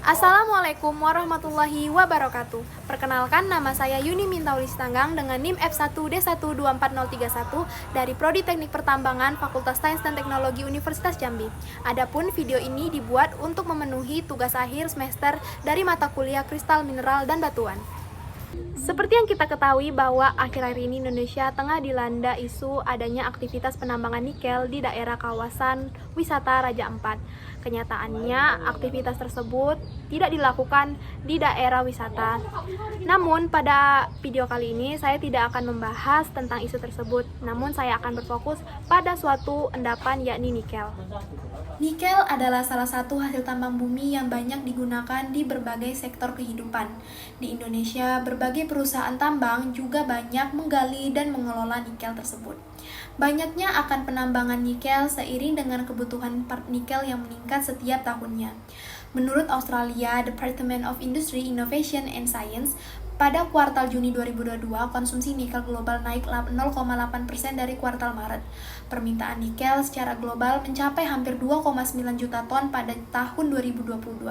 Assalamualaikum warahmatullahi wabarakatuh. Perkenalkan, nama saya Yuni Mintaulis Tanggang dengan NIM F1D124031 dari Prodi Teknik Pertambangan Fakultas Sains dan Teknologi Universitas Jambi. Adapun video ini dibuat untuk memenuhi tugas akhir semester dari mata kuliah Kristal Mineral dan Batuan. Seperti yang kita ketahui bahwa akhir-akhir ini Indonesia tengah dilanda isu adanya aktivitas penambangan nikel di daerah kawasan wisata Raja Ampat. Kenyataannya, aktivitas tersebut tidak dilakukan di daerah wisata. Namun, pada video kali ini saya tidak akan membahas tentang isu tersebut, namun saya akan berfokus pada suatu endapan yakni nikel. Nikel adalah salah satu hasil tambang bumi yang banyak digunakan di berbagai sektor kehidupan. Di Indonesia, berbagai perusahaan tambang juga banyak menggali dan mengelola nikel tersebut. Banyaknya akan penambangan nikel seiring dengan kebutuhan part nikel yang meningkat setiap tahunnya. Menurut Australia Department of Industry, Innovation and Science, pada kuartal Juni 2022, konsumsi nikel global naik 0,8% dari kuartal Maret. Permintaan nikel secara global mencapai hampir 2,9 juta ton pada tahun 2022.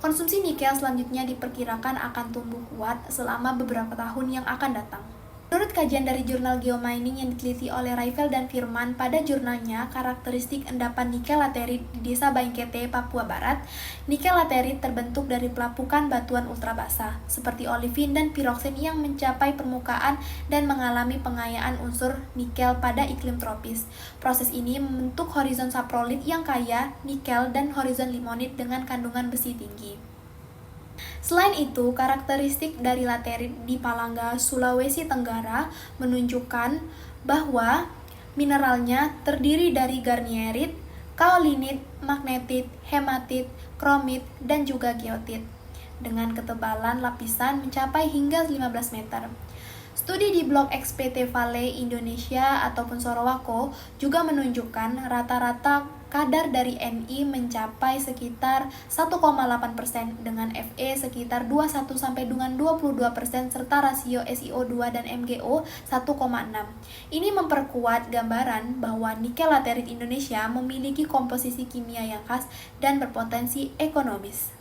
Konsumsi nikel selanjutnya diperkirakan akan tumbuh kuat selama beberapa tahun yang akan datang. Menurut kajian dari jurnal Geomining yang diteliti oleh Raifel dan Firman, pada jurnalnya karakteristik endapan nikel laterit di desa Baingkete, Papua Barat, nikel laterit terbentuk dari pelapukan batuan ultrabasa, seperti olivin dan piroksin yang mencapai permukaan dan mengalami pengayaan unsur nikel pada iklim tropis. Proses ini membentuk horizon saprolit yang kaya nikel dan horizon limonit dengan kandungan besi tinggi. Selain itu, karakteristik dari laterit di Palangga, Sulawesi Tenggara menunjukkan bahwa mineralnya terdiri dari garnierit, kaolinit, magnetit, hematit, kromit, dan juga geotit, dengan ketebalan lapisan mencapai hingga 15 meter. Studi di blog XPT Valley Indonesia ataupun Sorowako juga menunjukkan rata-rata kadar dari Ni mencapai sekitar 1,8% dengan Fe sekitar 21 sampai dengan 22% serta rasio SiO2 dan MgO 1,6. Ini memperkuat gambaran bahwa nikel laterit Indonesia memiliki komposisi kimia yang khas dan berpotensi ekonomis.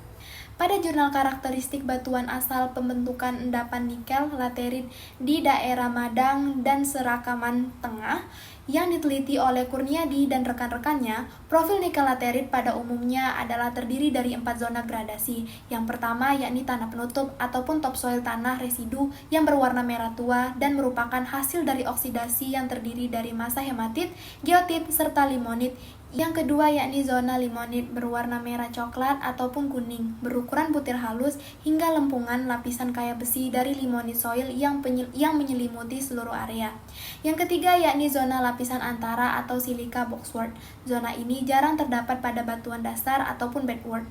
Pada jurnal karakteristik batuan asal pembentukan endapan nikel laterit di daerah Madang dan Serakaman Tengah yang diteliti oleh Kurniadi dan rekan-rekannya, profil nikel laterit pada umumnya adalah terdiri dari 4 zona gradasi. Yang pertama yakni tanah penutup ataupun topsoil tanah residu yang berwarna merah tua dan merupakan hasil dari oksidasi yang terdiri dari massa hematit, geotit, serta limonit. Yang kedua yakni zona limonit berwarna merah coklat ataupun kuning, berukuran butir halus hingga lempungan lapisan kaya besi dari limonit soil yang menyelimuti seluruh area. Yang ketiga yakni zona lapisan antara atau silika boxwork. Zona ini jarang terdapat pada batuan dasar ataupun bedwork.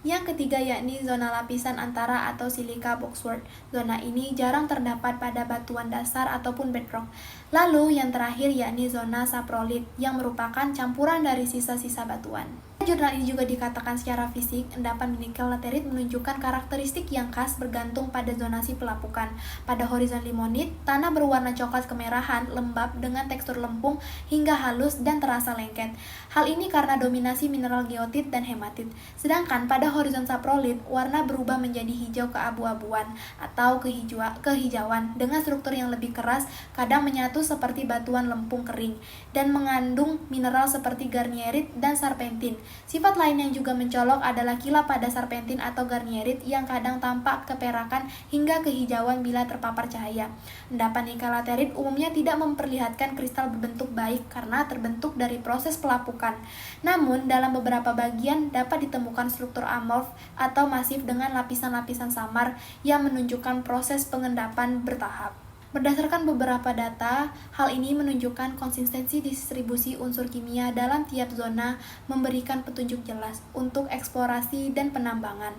Yang ketiga yakni zona lapisan antara atau silika boxwork. Zona ini jarang terdapat pada batuan dasar ataupun bedrock. Lalu yang terakhir yakni zona saprolit yang merupakan campuran dari sisa-sisa batuan. Jurnal ini juga dikatakan secara fisik, endapan nikel laterit menunjukkan karakteristik yang khas bergantung pada zonasi pelapukan. Pada horizon limonit, tanah berwarna coklat kemerahan, lembab dengan tekstur lempung hingga halus dan terasa lengket. Hal ini karena dominasi mineral geotit dan hematit. Sedangkan pada horizon saprolit, warna berubah menjadi hijau keabu-abuan atau kehijauan dengan struktur yang lebih keras, kadang menyatu seperti batuan lempung kering, dan mengandung mineral seperti garnierit dan sarpentin. Sifat lain yang juga mencolok adalah kilap pada sarpentin atau garnierit yang kadang tampak keperakan hingga kehijauan bila terpapar cahaya. Endapan nikel laterit umumnya tidak memperlihatkan kristal berbentuk baik karena terbentuk dari proses pelapukan. Namun, dalam beberapa bagian dapat ditemukan struktur amorf atau masif dengan lapisan-lapisan samar yang menunjukkan proses pengendapan bertahap. Berdasarkan beberapa data, hal ini menunjukkan konsistensi distribusi unsur kimia dalam tiap zona memberikan petunjuk jelas untuk eksplorasi dan penambangan.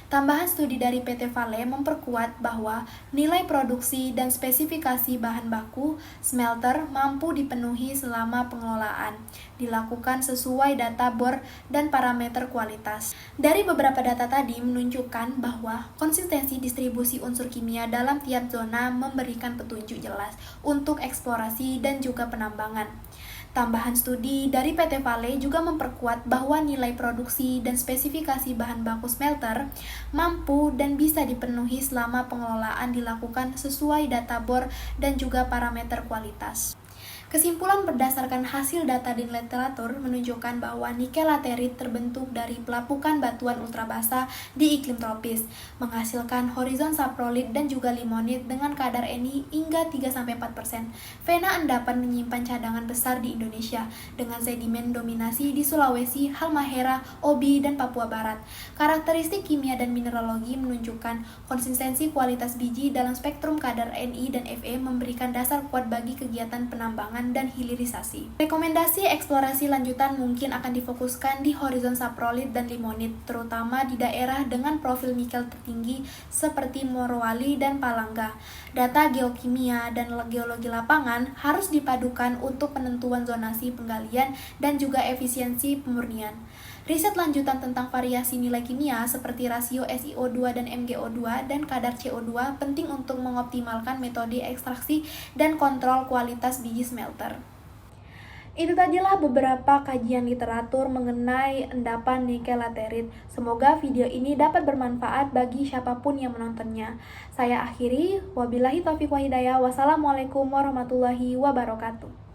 Tambahan studi dari PT Vale memperkuat bahwa nilai produksi dan spesifikasi bahan baku smelter mampu dipenuhi selama pengelolaan, dilakukan sesuai data bor dan parameter kualitas. Dari beberapa data tadi menunjukkan bahwa konsistensi distribusi unsur kimia dalam tiap zona memberikan petunjuk jelas untuk eksplorasi dan juga penambangan. Tambahan studi dari PT Vale juga memperkuat bahwa nilai produksi dan spesifikasi bahan baku smelter mampu dan bisa dipenuhi selama pengelolaan dilakukan sesuai data bor dan juga parameter kualitas. Kesimpulan berdasarkan hasil data di literatur menunjukkan bahwa nikel laterit terbentuk dari pelapukan batuan ultrabasa di iklim tropis, menghasilkan horizon saprolit dan juga limonit dengan kadar Ni hingga 3-4%. Vena endapan menyimpan cadangan besar di Indonesia, dengan sedimen dominasi di Sulawesi, Halmahera, Obi, dan Papua Barat. Karakteristik kimia dan mineralogi menunjukkan konsistensi kualitas biji dalam spektrum kadar Ni dan Fe memberikan dasar kuat bagi kegiatan penambangan dan hilirisasi. Rekomendasi eksplorasi lanjutan mungkin akan difokuskan di horizon saprolit dan limonit, terutama di daerah dengan profil nikel tertinggi seperti Morowali dan Palangga. Data geokimia dan geologi lapangan harus dipadukan untuk penentuan zonasi penggalian dan juga efisiensi pemurnian. Riset lanjutan tentang variasi nilai kimia seperti rasio SiO2 dan MgO2 dan kadar CO2 penting untuk mengoptimalkan metode ekstraksi dan kontrol kualitas biji smelter. Itu tadilah beberapa kajian literatur mengenai endapan nikel laterit. Semoga video ini dapat bermanfaat bagi siapapun yang menontonnya. Saya akhiri, wabillahi taufiq wa hidayah. Wassalamualaikum warahmatullahi wabarakatuh.